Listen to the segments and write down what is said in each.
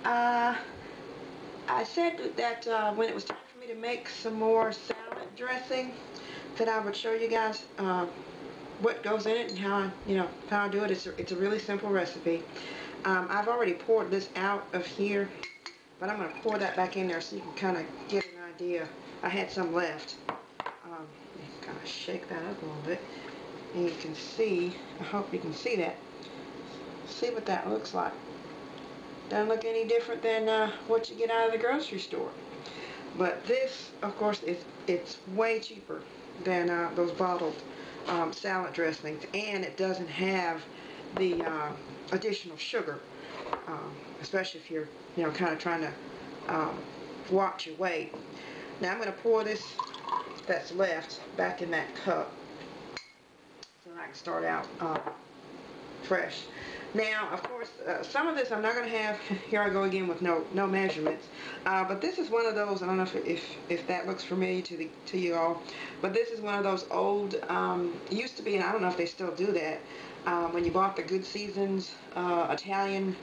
I said that when it was time for me to make some more salad dressing, that I would show you guys what goes in it and how I do it. It's a really simple recipe. I've already poured this out of here, but I'm going to pour that back in there so you can kind of get an idea. I had some left. Kind of shake that up a little bit, and you can see. I hope you can see that. See what that looks like. Doesn't look any different than what you get out of the grocery store. But this, of course, it's way cheaper than those bottled salad dressings, and it doesn't have the additional sugar, especially if you're kind of trying to watch your weight. Now I'm going to pour this that's left back in that cup so I can start out fresh. Now, of course, some of this I'm not going to have, here I go again with no measurements, but this is one of those, I don't know if that looks familiar to you all, but this is one of those old, it used to be, and I don't know if they still do that, when you bought the Good Seasons Italian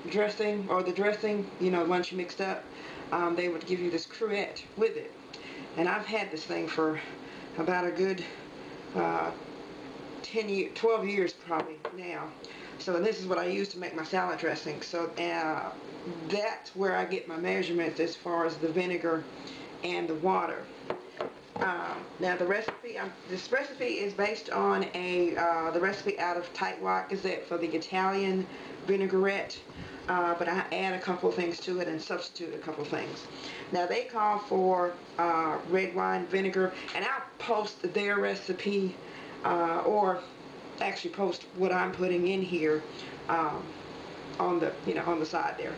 dressing, or the dressing, once you mixed up, they would give you this cruet with it. And I've had this thing for about a good 12 years probably now. So this is what I use to make my salad dressing. So that's where I get my measurements as far as the vinegar and the water. Now the recipe, this recipe is based on the recipe out of Tightwad Gazette for the Italian Vinaigrette. But I add a couple of things to it and substitute a couple of things. Now they call for red wine vinegar, and I'll post their recipe or actually post what I'm putting in here on the side there.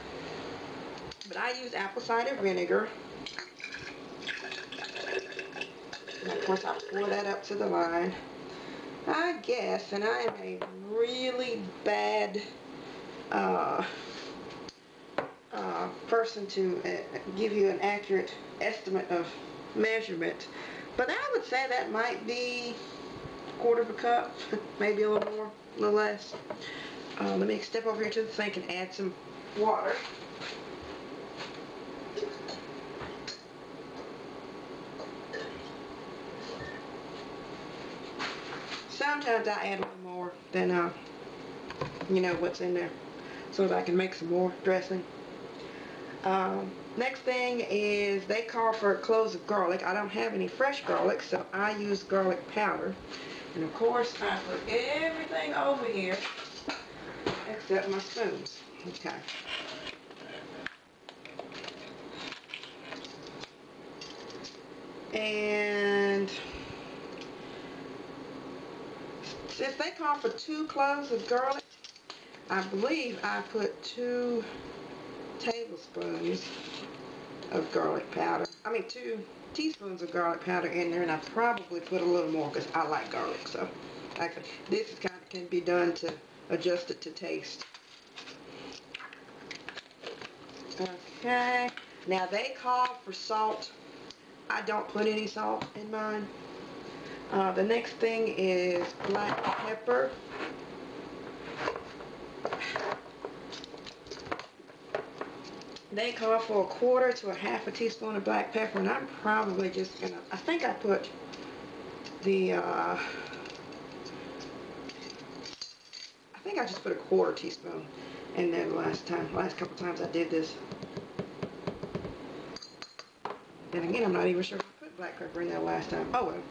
But I use apple cider vinegar, and of course I pour that up to the line. I guess, and I am a really bad person to give you an accurate estimate of measurement, but I would say that might be a quarter of a cup, maybe a little more, a little less. Let me step over here to the sink and add some water. Sometimes I add a little more than what's in there, so that I can make some more dressing. Next thing is they call for cloves of garlic. I don't have any fresh garlic, so I use garlic powder. And of course I put everything over here except my spoons. Okay. And since they call for 2 cloves of garlic, I believe I put 2 tablespoons of garlic powder. 2 teaspoons of garlic powder in there, and I probably put a little more because I like garlic. So this can be done to adjust it to taste. Okay. Now they call for salt. I don't put any salt in mine. The next thing is black pepper. They call for a quarter to a half a teaspoon of black pepper, and I'm probably just gonna, I think I put the, I think I just put a quarter teaspoon in there last couple times I did this. Then again, I'm not even sure if I put black pepper in there last time. Oh well.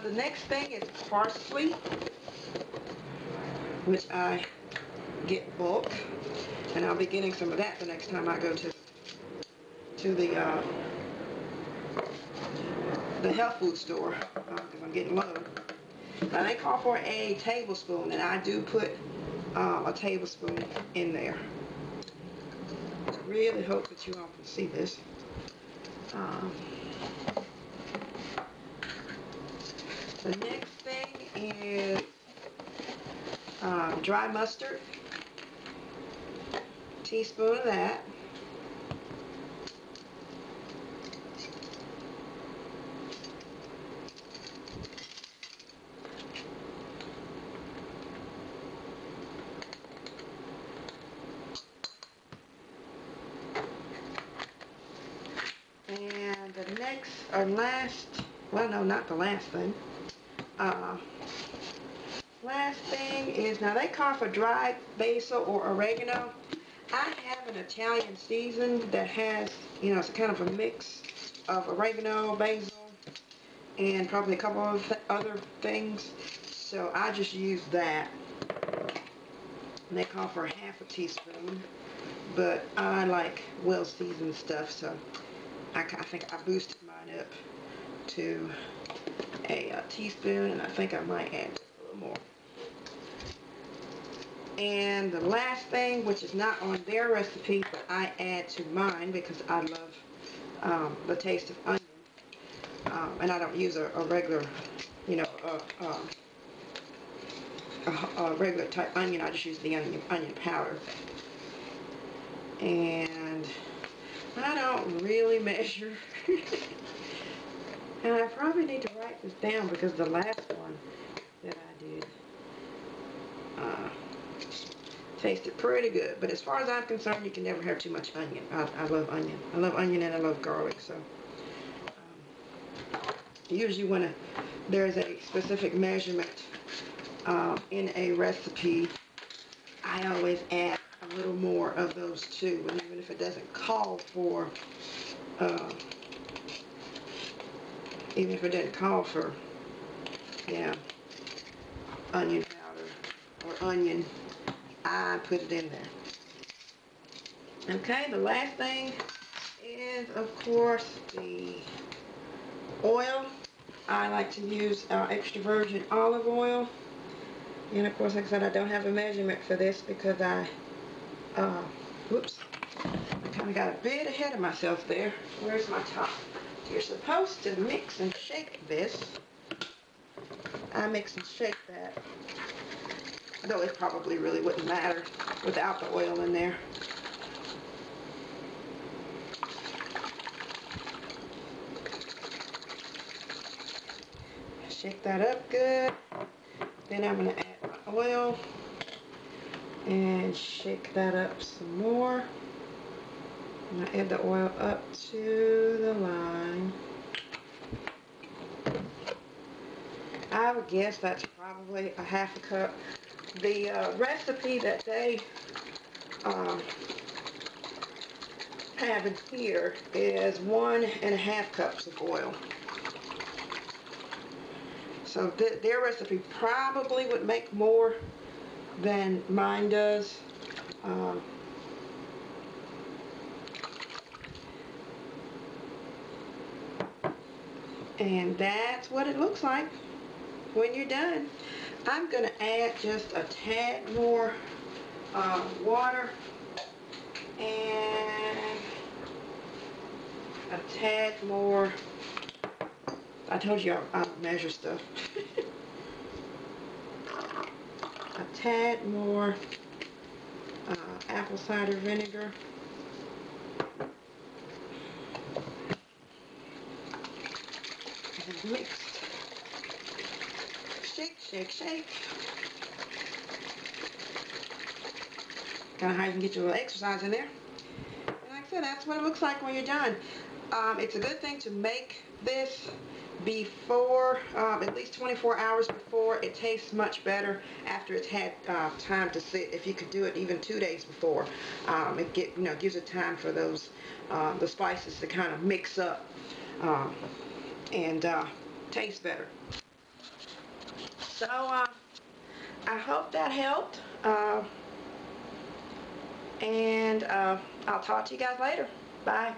The next thing is parsley, which I get bulk. And I'll be getting some of that the next time I go to the health food store, because I'm getting low. Now they call for a tablespoon, and I do put a tablespoon in there. I really hope that you all can see this. The next thing is dry mustard. Teaspoon of that. well, no, not the last thing. Last thing is, now they call for dried basil or oregano. I have an Italian season that has, it's a kind of a mix of oregano, basil, and probably a couple of other things. So I just use that. And they call for half a teaspoon. But I like well-seasoned stuff, so I think I boosted mine up to a teaspoon, and I think I might add a little more. And the last thing, which is not on their recipe, but I add to mine because I love the taste of onion. And I don't use a regular, a regular type onion. I just use the onion powder. And I don't really measure. And I probably need to write this down because the last one that I did tasted pretty good. But as far as I'm concerned, you can never have too much onion. I love onion. I love onion and I love garlic. So usually when there's a specific measurement in a recipe, I always add a little more of those two. And even if it doesn't call for onion powder or onion, I put it in there. Okay, the last thing is, of course, the oil. I like to use extra virgin olive oil. And of course, like I said, I don't have a measurement for this because I kind of got a bit ahead of myself there. Where's my top? You're supposed to mix and shake this. I mix and shake that. Though it probably really wouldn't matter without the oil in there. Shake that up good. Then I'm going to add my oil and shake that up some more. I'm going to add the oil up to the line. I would guess that's probably a half a cup. The recipe that they have in here is 1.5 cups of oil. So their recipe probably would make more than mine does. And that's what it looks like when you're done. I'm going to add just a tad more water and a tad more. I told you I don't measure stuff. A tad more apple cider vinegar. And mixed. Shake, shake, shake. Kind of how you can get your little exercise in there. And like I said, that's what it looks like when you're done. It's a good thing to make this before, at least 24 hours before. It tastes much better after it's had time to sit. If you could do it even 2 days before, it gives it time for those the spices to kind of mix up and taste better. So I hope that helped, and I'll talk to you guys later. Bye.